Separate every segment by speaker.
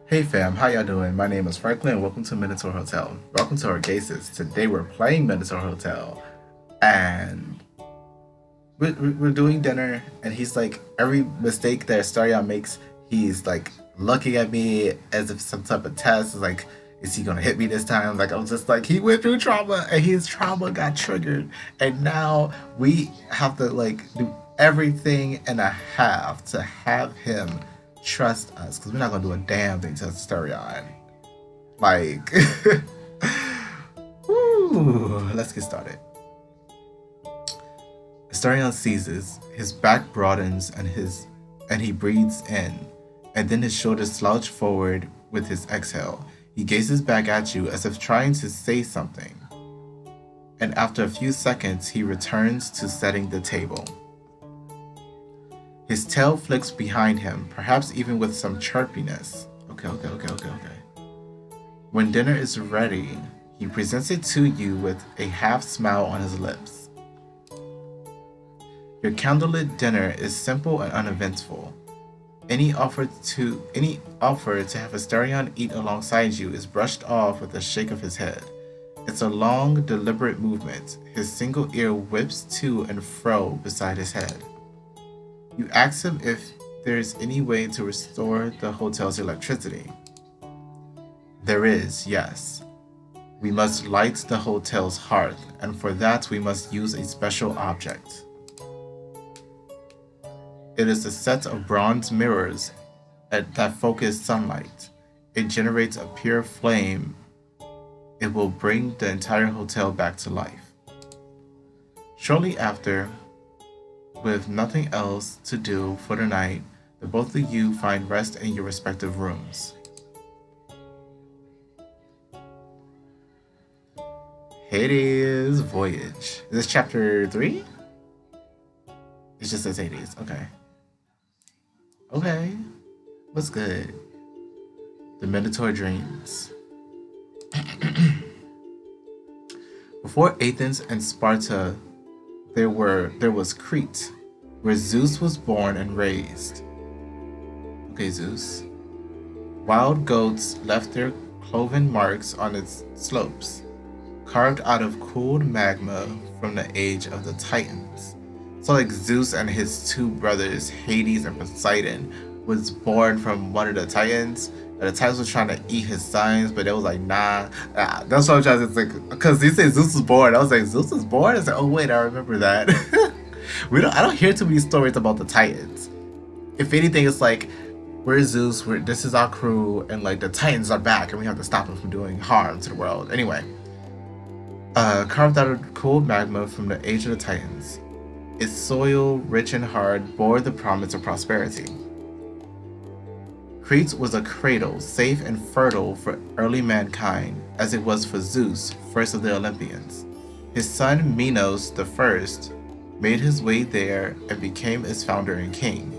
Speaker 1: Hey fam, how y'all doing? My name is Franklin and welcome to Minotaur Hotel. Welcome to Orgaysis. Today we're playing Minotaur Hotel and we're doing dinner and he's like, every mistake that Starion makes, he's like looking at me as if some type of test. Is like, is he gonna hit me this time? Like, I'm just like, he went through trauma and his trauma got triggered and now we have to like do everything and a half to have him trust us because we're not gonna do a damn thing to Starion. Like, woo, let's get started. Starion seizes, his back broadens and he breathes in, and then his shoulders slouch forward with his exhale. He gazes back at you as if trying to say something. And after a few seconds, he returns to setting the table. His tail flicks behind him, perhaps even with some chirpiness. Okay. When dinner is ready, he presents it to you with a half smile on his lips. Your candlelit dinner is simple and uneventful. Any offer to have Asterion eat alongside you is brushed off with a shake of his head. It's a long, deliberate movement. His single ear whips to and fro beside his head. You ask him if there's any way to restore the hotel's electricity. There is, yes. We must light the hotel's hearth, and for that we must use a special object. It is a set of bronze mirrors that focus sunlight. It generates a pure flame. It will bring the entire hotel back to life. Shortly after, with nothing else to do for the night, the both of you find rest in your respective rooms. Hades Voyage. Is this chapter 3? It just says Hades. Okay. What's good? The Minotaur Dreams. Before Athens and Sparta, there was Crete, where Zeus was born and raised. Okay, Zeus. Wild goats left their cloven marks on its slopes, carved out of cooled magma from the age of the Titans. So like Zeus and his two brothers, Hades and Poseidon, was born from one of the Titans. And the Titans was trying to eat his sons, but it was like, nah. That's what I'm trying to say. Because they say Zeus was born. I was like, Zeus was born? I was like, oh wait, I remember that. I don't hear too many stories about the Titans. If anything, it's like, we're Zeus, this is our crew, and like the Titans are back, and we have to stop them from doing harm to the world. Anyway, carved out of cold magma from the age of the Titans. Its soil, rich and hard, bore the promise of prosperity. Crete was a cradle, safe and fertile for early mankind, as it was for Zeus, first of the Olympians. His son Minos the First made his way there and became its founder and king.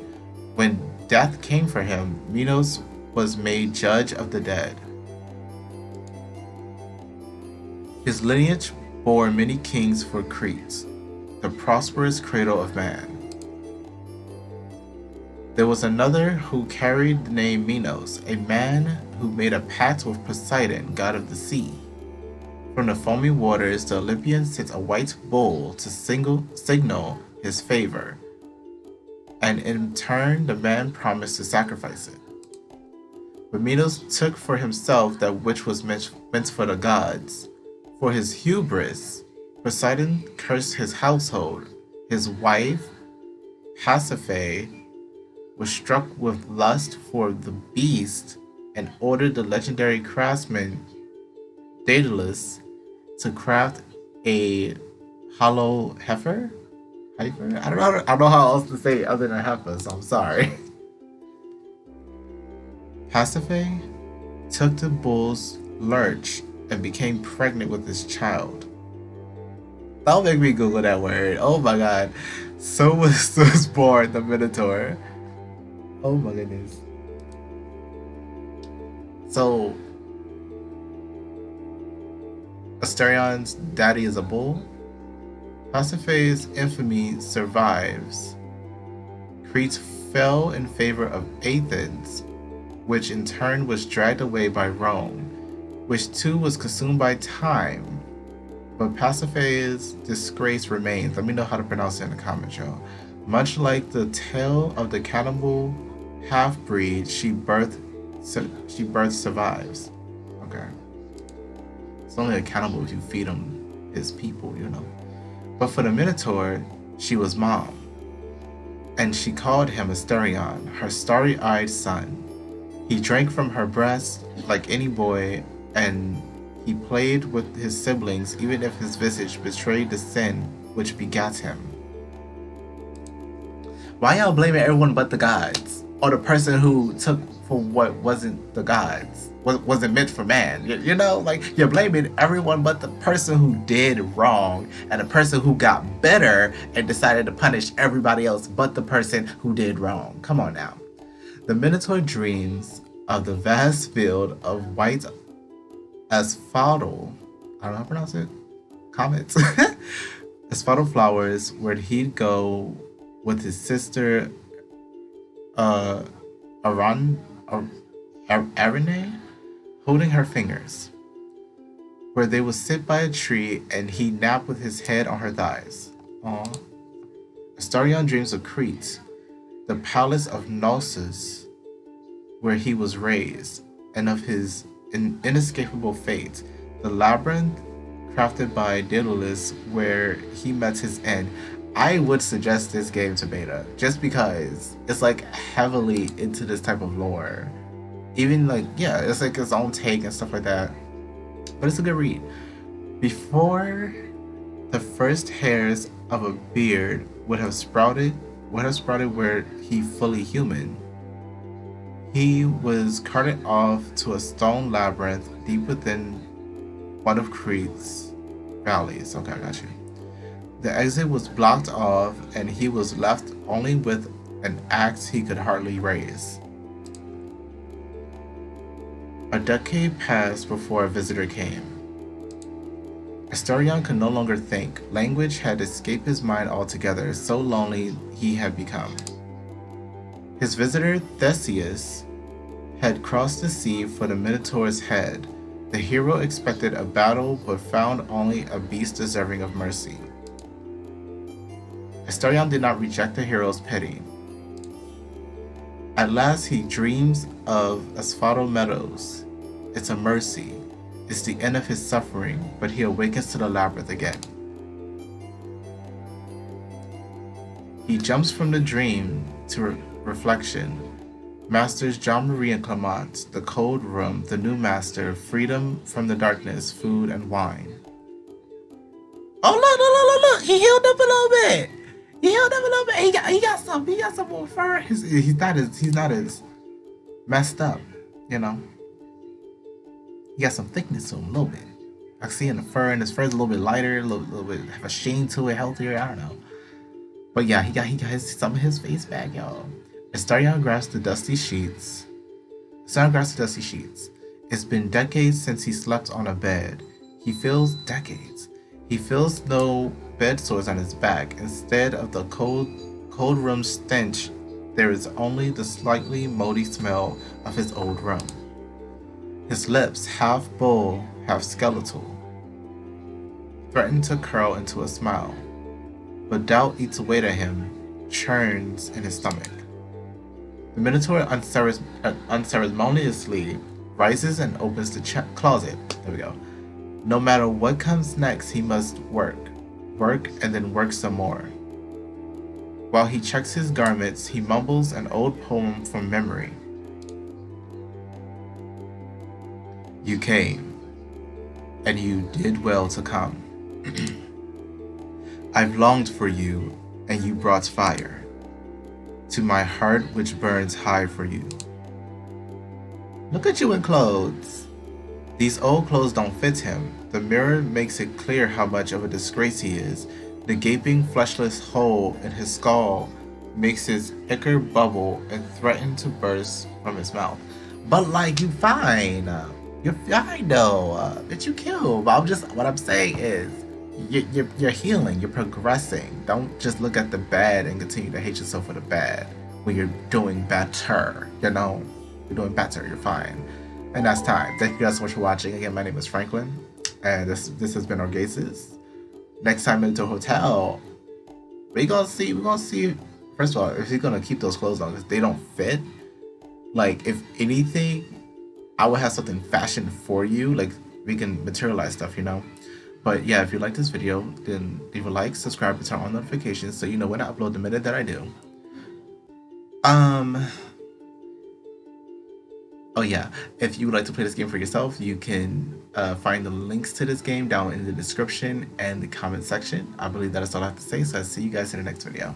Speaker 1: When death came for him, Minos was made judge of the dead. His lineage bore many kings for Crete, the prosperous cradle of man. There was another who carried the name Minos, a man who made a pact with Poseidon, god of the sea. From the foamy waters, the Olympian sent a white bull to signal his favor, and in turn the man promised to sacrifice it. But Minos took for himself that which was meant for the gods. For his hubris, Poseidon cursed his household. His wife, Pasiphae, was struck with lust for the beast and ordered the legendary craftsman Daedalus to craft a hollow heifer? I don't know how else to say it other than heifer, so I'm sorry. Pasiphae took the bull's lurch and became pregnant with his child. That'll make me Google that word. Oh my god. So was born the Minotaur. Oh my goodness. So, Asterion's daddy is a bull. Pasiphae's infamy survives. Crete fell in favor of Athens, which in turn was dragged away by Rome, which too was consumed by time. But Pasiphae's disgrace remains. Let me know how to pronounce it in the comments, y'all. Much like the tale of the cannibal half-breed she birthed survives. Okay. It's only a cannibal if you feed him his people, you know. But for the Minotaur, she was mom. And she called him Asterion, her starry-eyed son. He drank from her breast like any boy, and he played with his siblings even if his visage betrayed the sin which begat him. Why y'all blaming everyone but the gods? Or the person who took for what wasn't the gods? Wasn't meant for man? You know, like, you're blaming everyone but the person who did wrong and the person who got better and decided to punish everybody else but the person who did wrong. Come on now. The Minotaur dreams of the vast field of white asphodel, I don't know how to pronounce it, comments, asphodel flowers, where he'd go with his sister, Arane, holding her fingers, where they would sit by a tree and he'd nap with his head on her thighs. Aww. Asterion dreams of Crete, the palace of Knossos, where he was raised, and of his inescapable fate, the labyrinth crafted by Daedalus, where he met his end. I would suggest this game to beta, just because it's like heavily into this type of lore. Even like, yeah, it's like its own take and stuff like that. But it's a good read. Before the first hairs of a beard would have sprouted were he fully human. He was carted off to a stone labyrinth deep within one of Crete's valleys. Okay, I got you. The exit was blocked off, and he was left only with an axe he could hardly raise. A decade passed before a visitor came. Asterion could no longer think. Language had escaped his mind altogether, so lonely he had become. His visitor, Theseus, had crossed the sea for the Minotaur's head. The hero expected a battle, but found only a beast deserving of mercy. Asterion did not reject the hero's pity. At last he dreams of asphodel meadows. It's a mercy. It's the end of his suffering, but he awakens to the labyrinth again. He jumps from the dream to reflection. Masters Jean-Marie and Clement, the cold room, the new master, freedom from the darkness, food and wine. Oh look! He healed up a little bit. He got some more fur. He's not as messed up, you know. He got some thickness to him a little bit. I can see in the fur, and his fur's a little bit lighter, a little bit have a sheen to it, healthier. I don't know. But yeah, he got some of his face back, y'all. Asterion grasps the dusty sheets. It's been decades since he slept on a bed. He feels no bed sores on his back. Instead of the cold room stench, there is only the slightly moldy smell of his old room. His lips, half bull, half skeletal, threaten to curl into a smile. But doubt eats away at him, churns in his stomach. The Minotaur unceremoniously rises and opens the closet. There we go. No matter what comes next, he must work, and then work some more. While he checks his garments, he mumbles an old poem from memory. You came, and you did well to come. I've longed for you, and you brought fire to my heart which burns high for you. Look at you in clothes. These old clothes don't fit him. The mirror makes it clear how much of a disgrace he is. The gaping fleshless hole in his skull makes his ichor bubble and threaten to burst from his mouth. But like, you fine. You're fine though. Bitch, you killed. But what I'm saying is, you're healing, you're progressing. Don't just look at the bad and continue to hate yourself for the bad when you're doing better, you know? You're doing better. You're fine. And that's time. Thank you guys so much for watching. Again, my name is Franklin, and this has been Orgaysis. Next time into a hotel, we're gonna see. First of all, if he's gonna keep those clothes on, because they don't fit. Like, if anything, I would have something fashioned for you. Like, we can materialize stuff, you know. But yeah, if you like this video, then leave a like, subscribe, and turn on notifications so you know when I upload the minute that I do. Oh yeah, if you would like to play this game for yourself, you can find the links to this game down in the description and the comment section. I believe that is all I have to say, so I'll see you guys in the next video.